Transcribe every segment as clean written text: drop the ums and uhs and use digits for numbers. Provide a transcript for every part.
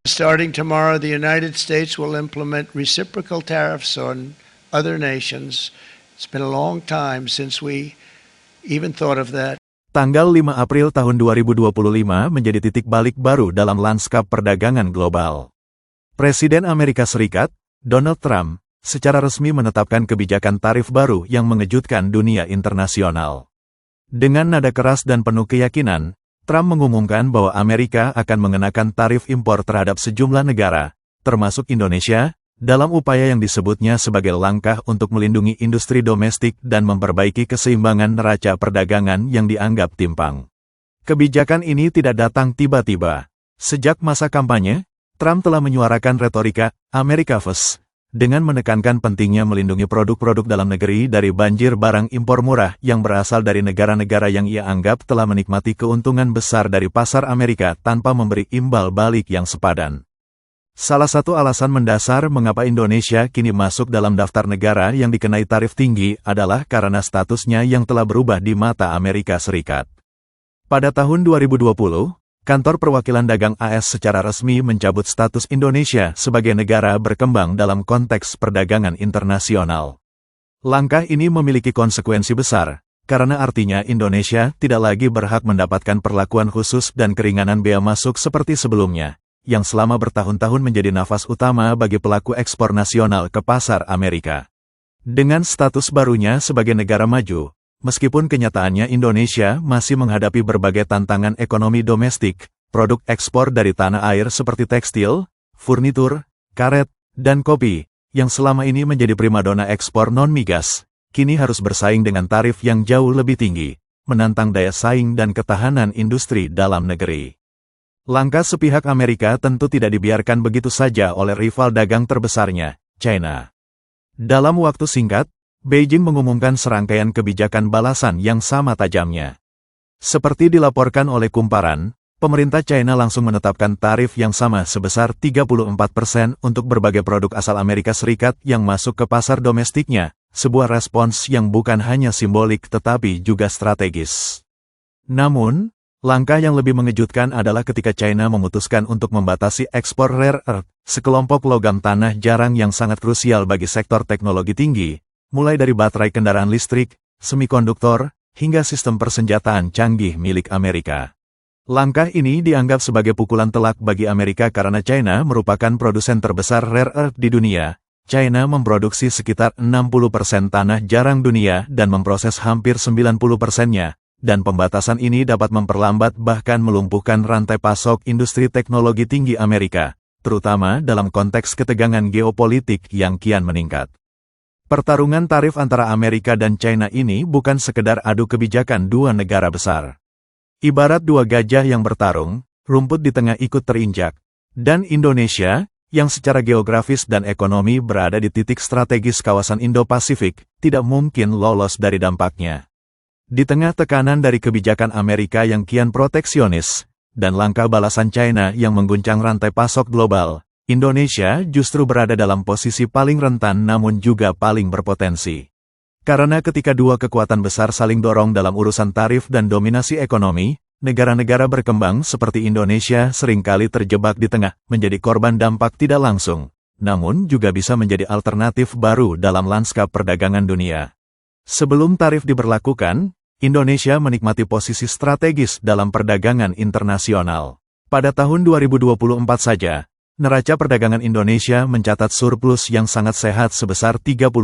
Starting tomorrow, the United States will implement reciprocal tariffs on other nations. It's been a long time since we even thought of that. Tanggal 5 April tahun 2025 menjadi titik balik baru dalam lanskap perdagangan global. Presiden Amerika Serikat, Donald Trump, secara resmi menetapkan kebijakan tarif baru yang mengejutkan dunia internasional. Dengan nada keras dan penuh keyakinan, Trump mengumumkan bahwa Amerika akan mengenakan tarif impor terhadap sejumlah negara, termasuk Indonesia, dalam upaya yang disebutnya sebagai langkah untuk melindungi industri domestik dan memperbaiki keseimbangan neraca perdagangan yang dianggap timpang. Kebijakan ini tidak datang tiba-tiba. Sejak masa kampanye, Trump telah menyuarakan retorika America First, dengan menekankan pentingnya melindungi produk-produk dalam negeri dari banjir barang impor murah yang berasal dari negara-negara yang ia anggap telah menikmati keuntungan besar dari pasar Amerika tanpa memberi imbal balik yang sepadan. Salah satu alasan mendasar mengapa Indonesia kini masuk dalam daftar negara yang dikenai tarif tinggi adalah karena statusnya yang telah berubah di mata Amerika Serikat. Pada tahun 2020, Kantor Perwakilan Dagang AS secara resmi mencabut status Indonesia sebagai negara berkembang dalam konteks perdagangan internasional. Langkah ini memiliki konsekuensi besar, karena artinya Indonesia tidak lagi berhak mendapatkan perlakuan khusus dan keringanan bea masuk seperti sebelumnya, yang selama bertahun-tahun menjadi nafas utama bagi pelaku ekspor nasional ke pasar Amerika. Dengan status barunya sebagai negara maju, meskipun kenyataannya Indonesia masih menghadapi berbagai tantangan ekonomi domestik, produk ekspor dari tanah air seperti tekstil, furnitur, karet, dan kopi, yang selama ini menjadi primadona ekspor non-migas, kini harus bersaing dengan tarif yang jauh lebih tinggi, menantang daya saing dan ketahanan industri dalam negeri. Langkah sepihak Amerika tentu tidak dibiarkan begitu saja oleh rival dagang terbesarnya, China. Dalam waktu singkat, Beijing mengumumkan serangkaian kebijakan balasan yang sama tajamnya. Seperti dilaporkan oleh Kumparan, pemerintah China langsung menetapkan tarif yang sama sebesar 34% untuk berbagai produk asal Amerika Serikat yang masuk ke pasar domestiknya, sebuah respons yang bukan hanya simbolik tetapi juga strategis. Namun, langkah yang lebih mengejutkan adalah ketika China memutuskan untuk membatasi ekspor rare earth, sekelompok logam tanah jarang yang sangat krusial bagi sektor teknologi tinggi, mulai dari baterai kendaraan listrik, semikonduktor, hingga sistem persenjataan canggih milik Amerika. Langkah ini dianggap sebagai pukulan telak bagi Amerika karena China merupakan produsen terbesar rare earth di dunia. China memproduksi sekitar 60% tanah jarang dunia dan memproses hampir 90%-nya, dan pembatasan ini dapat memperlambat bahkan melumpuhkan rantai pasok industri teknologi tinggi Amerika, terutama dalam konteks ketegangan geopolitik yang kian meningkat. Pertarungan tarif antara Amerika dan China ini bukan sekedar adu kebijakan dua negara besar. Ibarat dua gajah yang bertarung, rumput di tengah ikut terinjak. Dan Indonesia, yang secara geografis dan ekonomi berada di titik strategis kawasan Indo-Pasifik, tidak mungkin lolos dari dampaknya. Di tengah tekanan dari kebijakan Amerika yang kian proteksionis, dan langkah balasan China yang mengguncang rantai pasok global, Indonesia justru berada dalam posisi paling rentan namun juga paling berpotensi. Karena ketika dua kekuatan besar saling dorong dalam urusan tarif dan dominasi ekonomi, negara-negara berkembang seperti Indonesia seringkali terjebak di tengah, menjadi korban dampak tidak langsung, namun juga bisa menjadi alternatif baru dalam lanskap perdagangan dunia. Sebelum tarif diberlakukan, Indonesia menikmati posisi strategis dalam perdagangan internasional. Pada tahun 2024 saja, neraca perdagangan Indonesia mencatat surplus yang sangat sehat sebesar 31,04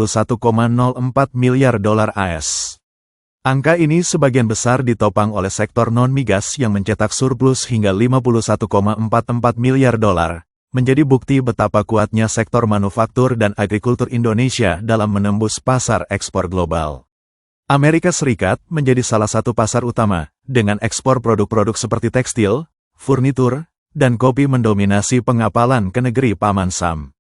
miliar dolar AS. Angka ini sebagian besar ditopang oleh sektor non-migas yang mencetak surplus hingga 51,44 miliar dolar, menjadi bukti betapa kuatnya sektor manufaktur dan agrikultur Indonesia dalam menembus pasar ekspor global. Amerika Serikat menjadi salah satu pasar utama, dengan ekspor produk-produk seperti tekstil, furnitur, dan kopi mendominasi pengapalan ke negeri Paman Sam.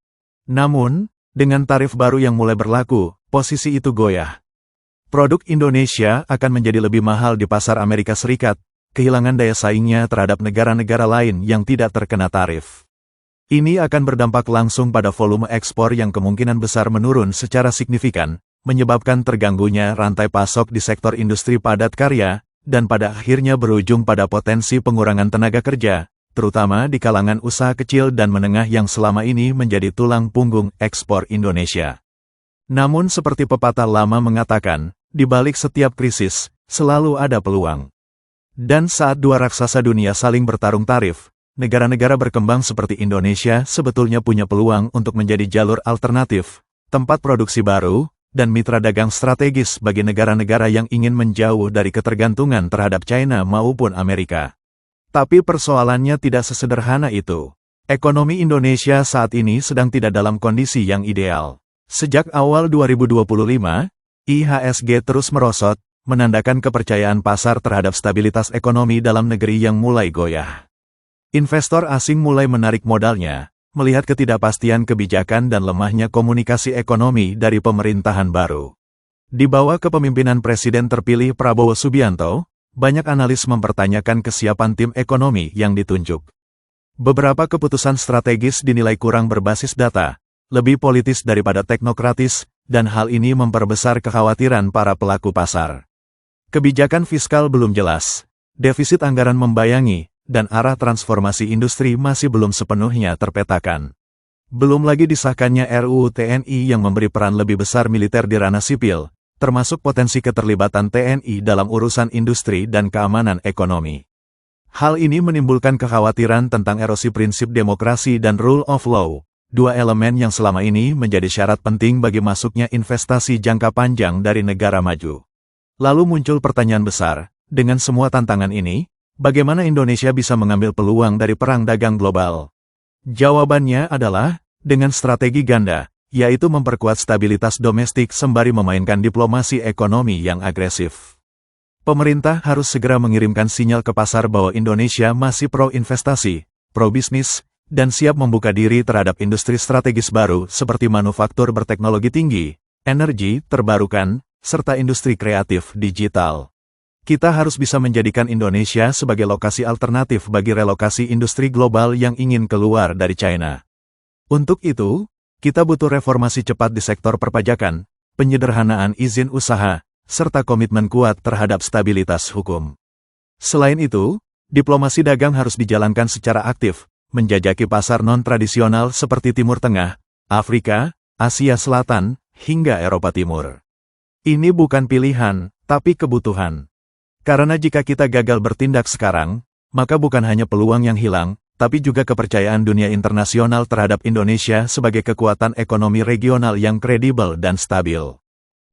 Namun, dengan tarif baru yang mulai berlaku, posisi itu goyah. Produk Indonesia akan menjadi lebih mahal di pasar Amerika Serikat, kehilangan daya saingnya terhadap negara-negara lain yang tidak terkena tarif. Ini akan berdampak langsung pada volume ekspor yang kemungkinan besar menurun secara signifikan, menyebabkan terganggunya rantai pasok di sektor industri padat karya, dan pada akhirnya berujung pada potensi pengurangan tenaga kerja, terutama di kalangan usaha kecil dan menengah yang selama ini menjadi tulang punggung ekspor Indonesia. Namun seperti pepatah lama mengatakan, di balik setiap krisis, selalu ada peluang. Dan saat dua raksasa dunia saling bertarung tarif, negara-negara berkembang seperti Indonesia sebetulnya punya peluang untuk menjadi jalur alternatif, tempat produksi baru, dan mitra dagang strategis bagi negara-negara yang ingin menjauh dari ketergantungan terhadap China maupun Amerika. Tapi persoalannya tidak sesederhana itu. Ekonomi Indonesia saat ini sedang tidak dalam kondisi yang ideal. Sejak awal 2025, IHSG terus merosot, menandakan kepercayaan pasar terhadap stabilitas ekonomi dalam negeri yang mulai goyah. Investor asing mulai menarik modalnya, melihat ketidakpastian kebijakan dan lemahnya komunikasi ekonomi dari pemerintahan baru. Di bawah kepemimpinan Presiden terpilih Prabowo Subianto, banyak analis mempertanyakan kesiapan tim ekonomi yang ditunjuk. Beberapa keputusan strategis dinilai kurang berbasis data, lebih politis daripada teknokratis, dan hal ini memperbesar kekhawatiran para pelaku pasar. Kebijakan fiskal belum jelas, defisit anggaran membayangi, dan arah transformasi industri masih belum sepenuhnya terpetakan. Belum lagi disahkannya RUU TNI yang memberi peran lebih besar militer di ranah sipil, termasuk potensi keterlibatan TNI dalam urusan industri dan keamanan ekonomi. Hal ini menimbulkan kekhawatiran tentang erosi prinsip demokrasi dan rule of law, dua elemen yang selama ini menjadi syarat penting bagi masuknya investasi jangka panjang dari negara maju. Lalu muncul pertanyaan besar, dengan semua tantangan ini, bagaimana Indonesia bisa mengambil peluang dari perang dagang global? Jawabannya adalah, dengan strategi ganda, yaitu memperkuat stabilitas domestik sembari memainkan diplomasi ekonomi yang agresif. Pemerintah harus segera mengirimkan sinyal ke pasar bahwa Indonesia masih pro-investasi, pro-bisnis, dan siap membuka diri terhadap industri strategis baru seperti manufaktur berteknologi tinggi, energi terbarukan, serta industri kreatif digital. Kita harus bisa menjadikan Indonesia sebagai lokasi alternatif bagi relokasi industri global yang ingin keluar dari China. Untuk itu, kita butuh reformasi cepat di sektor perpajakan, penyederhanaan izin usaha, serta komitmen kuat terhadap stabilitas hukum. Selain itu, diplomasi dagang harus dijalankan secara aktif, menjajaki pasar non-tradisional seperti Timur Tengah, Afrika, Asia Selatan, hingga Eropa Timur. Ini bukan pilihan, tapi kebutuhan. Karena jika kita gagal bertindak sekarang, maka bukan hanya peluang yang hilang, tapi juga kepercayaan dunia internasional terhadap Indonesia sebagai kekuatan ekonomi regional yang kredibel dan stabil.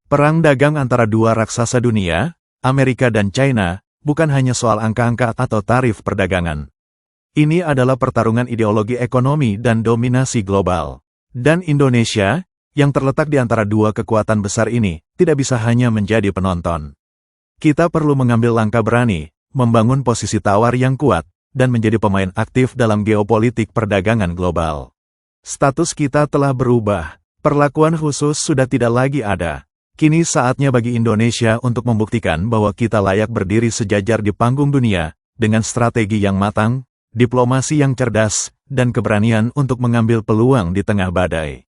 Perang dagang antara dua raksasa dunia, Amerika dan China, bukan hanya soal angka-angka atau tarif perdagangan. Ini adalah pertarungan ideologi ekonomi dan dominasi global. Dan Indonesia, yang terletak di antara dua kekuatan besar ini, tidak bisa hanya menjadi penonton. Kita perlu mengambil langkah berani, membangun posisi tawar yang kuat, dan menjadi pemain aktif dalam geopolitik perdagangan global. Status kita telah berubah, perlakuan khusus sudah tidak lagi ada. Kini saatnya bagi Indonesia untuk membuktikan bahwa kita layak berdiri sejajar di panggung dunia, dengan strategi yang matang, diplomasi yang cerdas, dan keberanian untuk mengambil peluang di tengah badai.